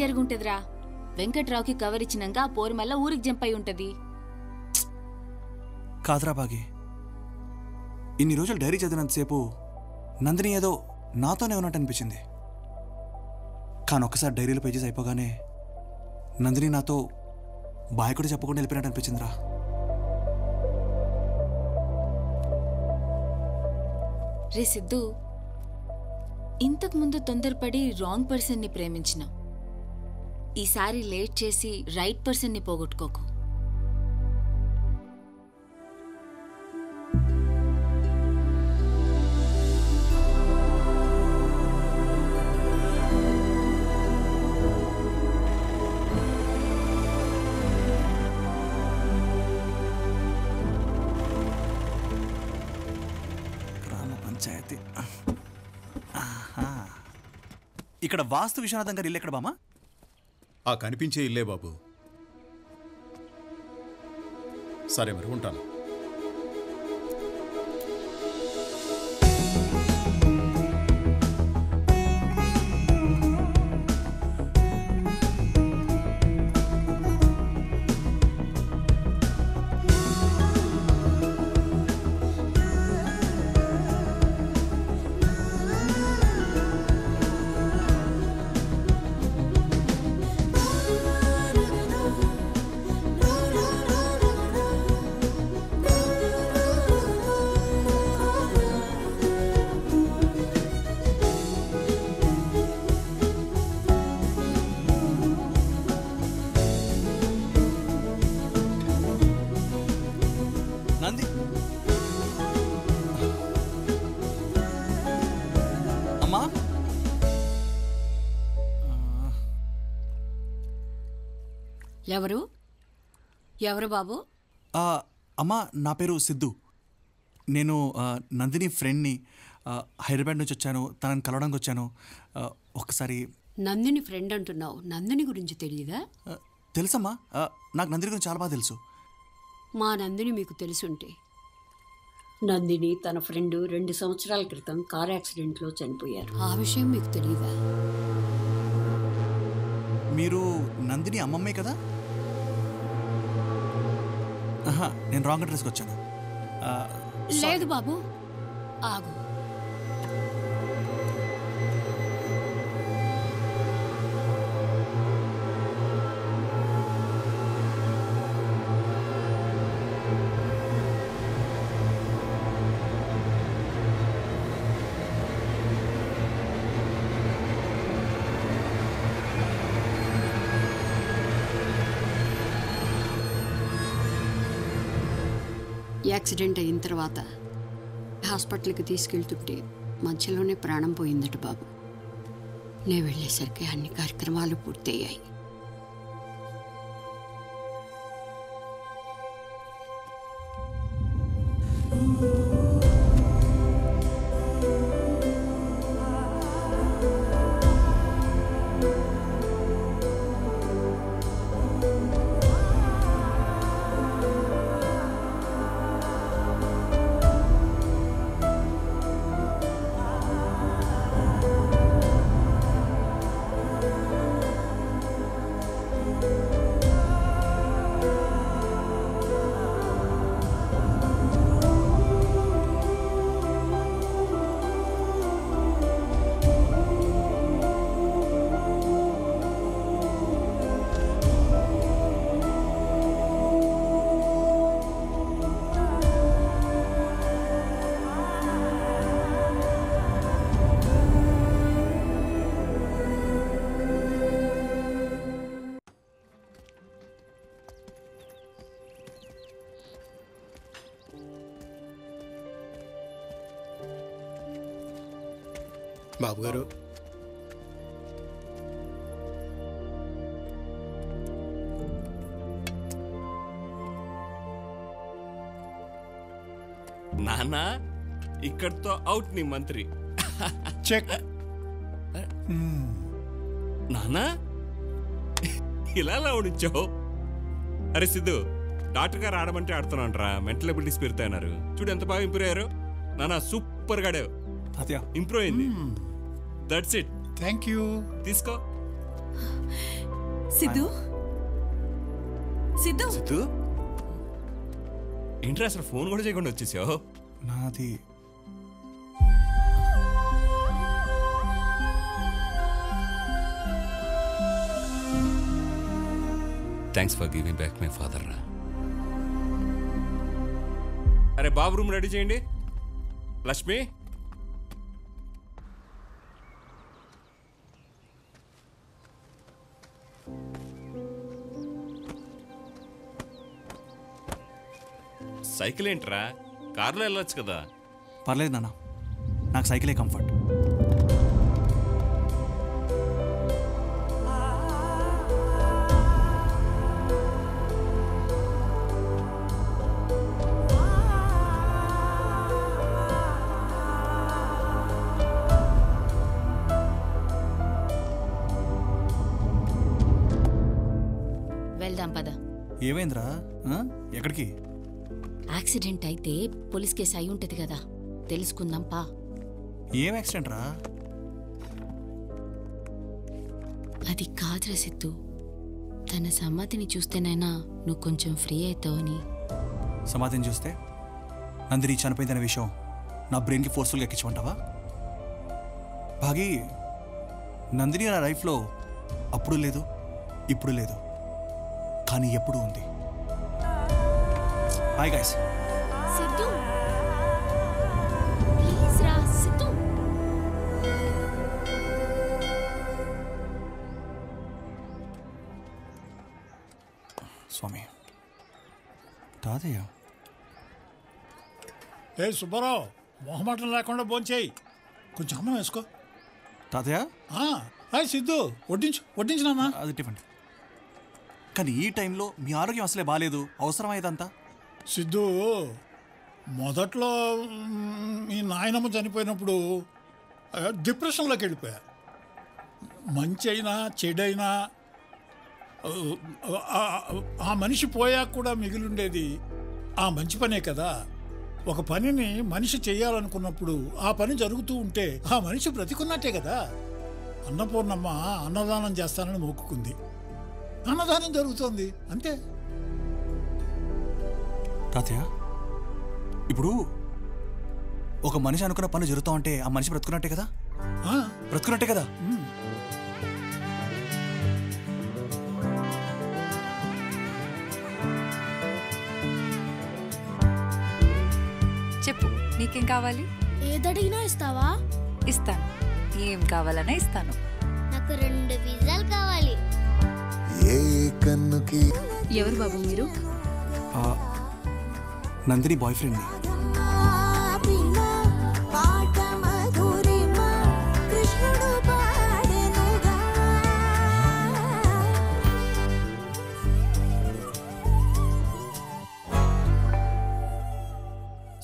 జరుగుంటదిరా? వెంకట్రావుకి cover ఇచ్చినాక ఆ పోరు మళ్ళా ఊరికి జంప్ అయి ఉంటది. కాదురా బాగి, ఇన్ని రోజులు డైరీ చదివినంతసేపు నందిని ఏదో నాతోనే ఉన్నట్టు అనిపించింది. కానీ ఒక్కసారి డైరీలో పేజెస్ అయిపోగానే నందిని నాతో బాయ్ కూడా చెప్పకుండా వెళ్ళిపోయినట్టు అనిపించిందిరా. రే సిద్ధు, ఇంతకు ముందు తొందరపడి రాంగ్ పర్సన్ని ప్రేమించిన, ఈసారి లేట్ చేసి రైట్ పర్సన్ని పోగొట్టుకోకు. ఇక్కడ వాస్తు విశ్వనాథం గారి ఇల్లు ఎక్కడ బామా? ఆ కనిపించే ఇల్లే బాబు. సరే మరి ఉంటాను. నంది, అమ్మా, ఎవరు ఎవరు బాబు? అమ్మా, నా పేరు సిద్ధు. నేను నందిని ఫ్రెండ్ని. హైదరాబాద్ నుంచి వచ్చాను, తనని కలవడానికి వచ్చాను. ఒకసారి. నందిని ఫ్రెండ్ అంటున్నావు, నందిని గురించి తెలియదా? తెలుసమ్మా, నాకు నందిని గురించి చాలా బాగా తెలుసు. మా నందిని మీకు తెలుసుంటే, నందిని తన ఫ్రెండ్ 2 సంవత్సరాల క్రితం కార్ యాక్సిడెంట్లో చనిపోయారు. ఆ విషయం మీకు తెలియదా? మీరు నందిని అమ్మమ్మే కదా? నేను రాంగ్ అడ్రస్కి వచ్చాను. లేదు బాబు, ఆగు. యాక్సిడెంట్ అయిన తర్వాత హాస్పిటల్కి తీసుకెళ్తుంటే మధ్యలోనే ప్రాణం పోయిందట బాబు. నేను వెళ్ళేసరికి అన్ని కార్యక్రమాలు పూర్తయ్యాయి. బాబు గారు, నానా ఇక్కడితో అవుట్ నీ మంత్రి. చెక్. నానా ఇలా ఉంచావు? అరే సిద్ధు, డాక్టర్ గారు ఆడమంటే ఆడుతున్నాంట్రా. Mental abilities పెరుగుతాయన్నారు. చూడు ఎంత బాగా ఇంప్రూవ్ అయ్యారు. నానా సూపర్ గా ఇంప్రూవ్ అయింది. That's it. Thank you. తీసుకో. సిద్ధు సిద్ధు సిద్ధు ఏంట్రా అసలు ఫోన్ కూడా చేయకుండా వచ్చేసావు? నాది thanks for giving back my father రా. అరే బాబు రూమ్ రెడీ చేయండి. లక్ష్మి సైకిల్ ఏంట్రా, కార్లో వెళ్ళొచ్చు కదా. పర్లేదు నాన్న, నాకు సైకిలే కంఫర్ట్. వెళ్దాం పద. ఏమైందిరా? ఎక్కడికి? యాక్సిడెంట్ అయితే పోలీస్ కేసు అయి ఉంటది కదా, తెలుసుకుందాం పా. ఏం యాక్సిడెంట్ రా? అది కాదురా సిద్ధు, తన సమాధిని చూస్తేనైనా నువ్వు కొంచెం ఫ్రీ అవుతావని. సమాధిని చూస్తే నందిని చనిపోయిందనే విషయం నా బ్రెయిన్కి ఫోర్స్ఫుల్గా ఎక్కించమంటావా? భాగి, నందిని నా లైఫ్లో అప్పుడు లేదు, ఇప్పుడు లేదు, కానీ ఎప్పుడు ఉంది. Hi guys. సిద్ధు ప్లీజ్ రా సిద్ధు. స్వామి, తాతయ్య. ఏ సుబ్బారావు, మొహమాటం లేకుండా భోంచేయి. కొంచెం అన్నం వేసుకో. తాతయ్య హాయ్ సిద్ధు, వడ్డించు నాన్న. అది టిఫిన్. కానీ ఈ టైంలో మీ ఆరోగ్యం అసలే బాగాలేదు, అవసరమా ఇదంతా? సిద్ధు, మొదట్లో మీ నాయనమ్మ చనిపోయినప్పుడు డిప్రెషన్లోకి వెళ్ళిపోయా. మంచి అయినా చెడైనా ఆ మనిషి పోయాక కూడా మిగిలిండేది ఆ మంచి పనే కదా. ఒక పనిని మనిషి చేయాలనుకున్నప్పుడు ఆ పని జరుగుతూ ఉంటే ఆ మనిషి బ్రతికున్నట్టే కదా. అన్నపూర్ణమ్మ అన్నదానం చేస్తానని మొక్కుకుంది, అన్నదానం జరుగుతోంది, అంతే. తాతయ్య, ఇప్పుడు ఒక మనిషి అనుకున్న పని జరుగుతూ ఉంటే ఆ మనిషి బ్రతుకున్నట్టే కదా? బ్రతుకున్నట్టే కదా? చెప్పు, నీకేం కావాలి? ఏదడిగినా ఇస్తావా? ఇస్తాను. ఏం కావాలన్నా ఇస్తాను. నాకు 2 పిజ్జాలు కావాలి. ఎవరు బాబు మీరు? నందిని బాయ్ ఫ్రెండ్ని.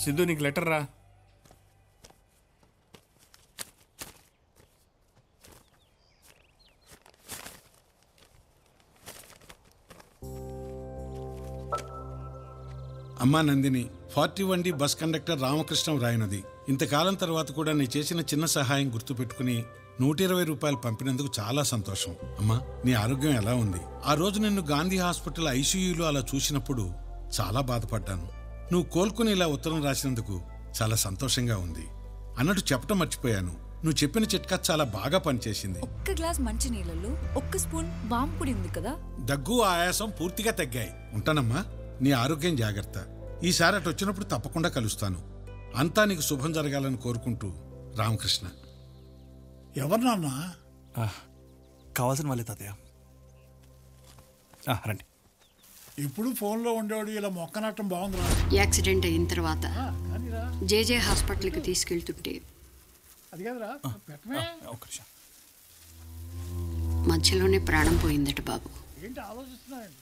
సిద్ధు నీకు లెటర్ రా. అమ్మా Nandini, 41D bus conductor Ramakrishnam రాయనది. ఇంతకాలం తర్వాత కూడా నీ చేసిన చిన్న సహాయం గుర్తుపెట్టుకుని 120 రూపాయలు పంపినందుకు చాలా సంతోషం. అమ్మా, నీ ఆరోగ్యం ఎలా ఉంది? ఆ రోజు నిన్ను గాంధీ హాస్పిటల్ ఐసీయూలో అలా చూసినప్పుడు చాలా బాధపడ్డాను. నువ్వు కోలుకుని ఇలా ఉత్తరం రాసినందుకు చాలా సంతోషంగా ఉంది. అన్నట్టు చెప్పటం మర్చిపోయాను, నువ్వు చెప్పిన చిట్కా చాలా బాగా పనిచేసింది. ఒక్క గ్లాస్ మంచి నీళ్ళలో 1 స్పూన్ వాము పొడి ఉంది కదా. దగ్గు, ఆయాసం పూర్తిగా తగ్గాయి. ఉంటానమ్మా, నీ ఆరోగ్యం జాగ్రత్త. ఈసారి అటు వచ్చినప్పుడు తప్పకుండా కలుస్తాను. అంతా నీకు శుభం జరగాలని కోరుకుంటూ రామకృష్ణ. ఎవరు నాన్న? కావాల్సిన వాళ్ళే తాతయ్య. రండి. ఇప్పుడు ఫోన్లో ఉండేవాడు ఇలా మొక్కనట్టం బాగుందిరా. యాక్సిడెంట్ అయిన తర్వాత జేజే హాస్పిటల్కి తీసుకెళ్తుంటే అది కాదురా, పెట్టమే. మధ్యలోనే ప్రాణం పోయిందట బాబు. ఏంటి ఆలోచిస్తున్నాయండి?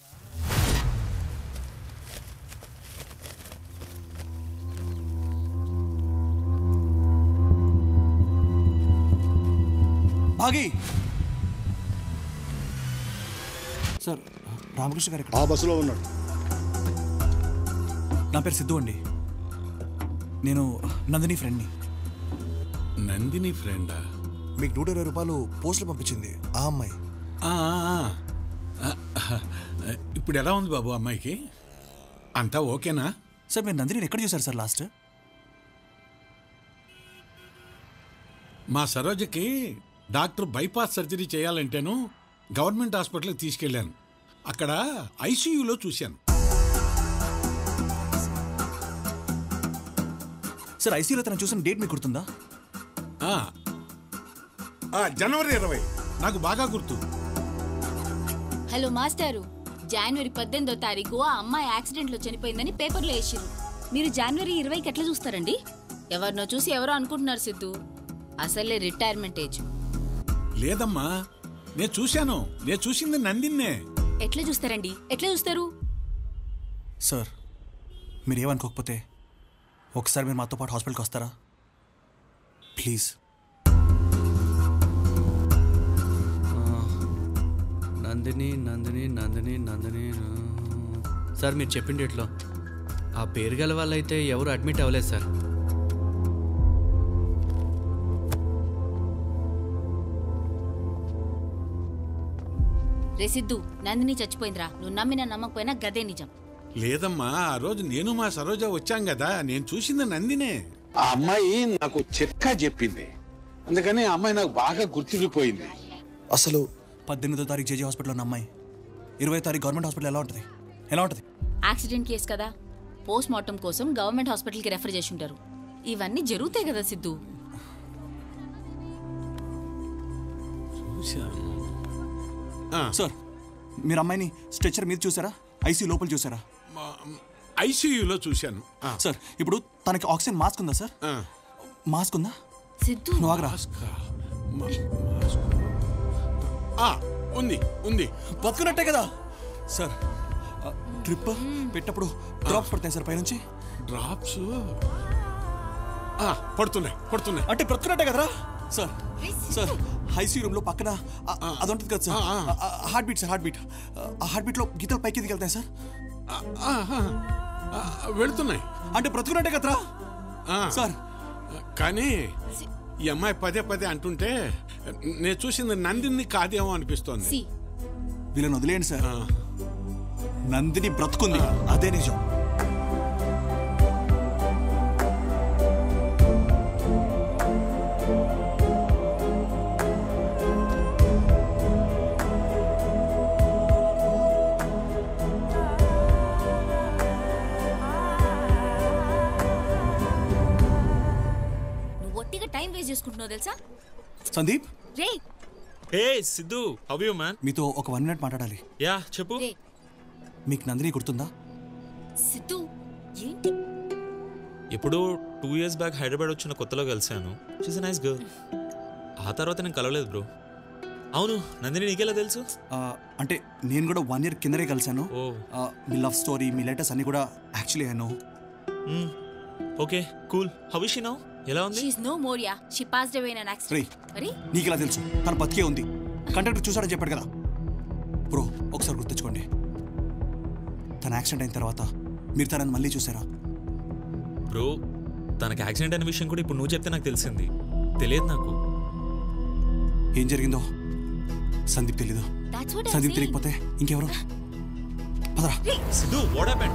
భాగి సార్, రామకృష్ణ గారు ఆ బస్సులో ఉన్నాడు. నా పేరు సిద్ధు అండి. నేను నందిని ఫ్రెండ్ని. నందిని ఫ్రెండా? మీకు 120 రూపాయలు పోస్టులు పంపించింది ఆ అమ్మాయి. ఇప్పుడు ఎలా ఉంది బాబు అమ్మాయికి? అంతా ఓకేనా? సార్ మీరు నందిని ఎక్కడ చూసారు సార్ లాస్ట్? మా సరోజకి డాక్టర్ బైపాస్ సర్జరీ చేయాలంటేను గవర్నమెంట్ హాస్పిటల్కి తీసుకెళ్ళాను. అక్కడ ఐసీయూలో చూశాను. సార్ ఐసీయూలో తను చూసిన డేట్ మీకు గుర్తుందా? జనవరి 20. నాకు బాగా గుర్తు. హలో మాస్టారు, జనవరి 18వ తారీఖు ఆ అమ్మాయి యాక్సిడెంట్లో చనిపోయిందని పేపర్లో వేసిరు. మీరు జనవరి 20కి ఎట్లా చూస్తారండి? ఎవరినో చూసి ఎవరో అనుకుంటున్నారు సిద్ధు. అసలే రిటైర్మెంట్ ఏజ్. లేదమ్మా, నేను చూశాను. నేను చూసింది నందిన్నే. ఎట్లా చూస్తారండి? ఎట్లా చూస్తారు? సార్ మీరేమనుకోకపోతే ఒకసారి మీరు మాతో పాటు హాస్పిటల్కి వస్తారా ప్లీజ్? నందిని నందిని నందిని నందిని. సార్ మీరు చెప్పిన డేట్లో ఆ పేరు గల వాళ్ళైతే ఎవరు అడ్మిట్ అవ్వలేదు సార్. రే సిద్ధు, నందిని చచ్చిపోయిందిరా. నువ్వు నమ్మినా నమ్మకపోయినా గదే నిజం. లేదమ్మా, ఆ రోజు నేను మా సరోజ వచ్చాం కదా, నేను చూసింది నందినే. ఆ అమ్మాయి నాకు చిట్కా చెప్పింది, అందుకని ఆ అమ్మాయి నాకు బాగా గుర్తుండిపోయింది. అసలు 18వ తారీఖు జేజీ హాస్పిటల్లో ఉన్న అమ్మాయి 20వ తారీఖు గవర్నమెంట్ హాస్పిటల్ ఎలా ఉంటుంది? యాక్సిడెంట్ కేసు కదా, పోస్ట్ మార్టం కోసం గవర్నమెంట్ హాస్పిటల్కి రెఫర్ చేసి ఉంటారు. ఇవన్నీ జరుగుతాయి కదా సిద్ధు. సార్ మీరు అమ్మాయిని స్ట్రెచర్ మీద చూసారా? ఐసీయూ లోపల చూసారా? ఐసీయూలో చూశాను. సార్ ఇప్పుడు తనకి ఆక్సిజన్ మాస్క్ ఉందా సార్? మాస్క్ ఉందా? సిద్ధు నువ్వు ఆగరా. ఉంది ఉంది. బతుకున్నట్టే కదా సార్. ట్రిప్ పెట్టప్పుడు డ్రాప్స్ పడతాయి సార్ పైనుంచి. డ్రాప్స్ పడుతున్నాయి అంటే బ్రతుకున్నట్టే కదరా సార్. సార్ ఐసీయూ రూమ్ లో పక్కన అది ఉంటుంది కదా సార్, హార్ట్ బీట్ సార్. ఆ హార్ట్ బీట్ లో గీతలు పైకి ఎదిగి వెళ్తాయి సార్. వెళుతున్నాయి అంటే బ్రతుకున్నట్టే కదరా సార్. కానీ ఈ అమ్మాయి పదే అంటుంటే నేను చూసింది నందిని కాదేమో అనిపిస్తోంది. వీళ్ళని వదిలేయండి సార్. నందిని బ్రతుకుంది, అదే నిజం. టైం వేస్ట్ చేసుకుంటున్నావు తెలుసా సందీప్? రే హే సిద్ధు, హౌ యు మ్యాన్? మీతో ఒక 1 మినిట్ మాట్లాడాలి. యా చెప్పు. మీకు నందిని గుర్తుందా? సిద్ధు ఏంటి? ఇప్పుడు 2 years బ్యాక్ హైదరాబాద్ వచ్చిన కొత్తలో కలిసాను. She's a nice girl. ఆ తర్వాత నేను కలవలేదు బ్రో. అవును, నందిని నీకెలా తెలుసు? అంటే నేను కూడా 1 year కిందనే కలిసాను. మీ లవ్ స్టోరీ, మీ లెటర్స్ అన్ని కూడా actually I know. Okay cool. How is she now? ఎలా ఉంది? She is no more ya. She passed away in an accident. మరి నీకెలా తెలుసు? తను బతికే ఉంది. కండక్టర్ చూసాడని చెప్పాడు కదా బ్రో. ఒకసారి గుర్తుంచుకోండి, తన యాక్సిడెంట్ అయిన తర్వాత మీరు తనని మళ్ళీ చూసారా? బ్రో తనకి యాక్సిడెంట్ అనే విషయం కూడా ఇప్పుడు నువ్వు చెప్తే నాకు తెలిసింది. తెలియదు నాకు ఏం జరిగిందో. సందీప్ తెలీదు. సందీప్ తెలియకపోతే ఇంకెవరు? పదరా. Siddhu, what happened?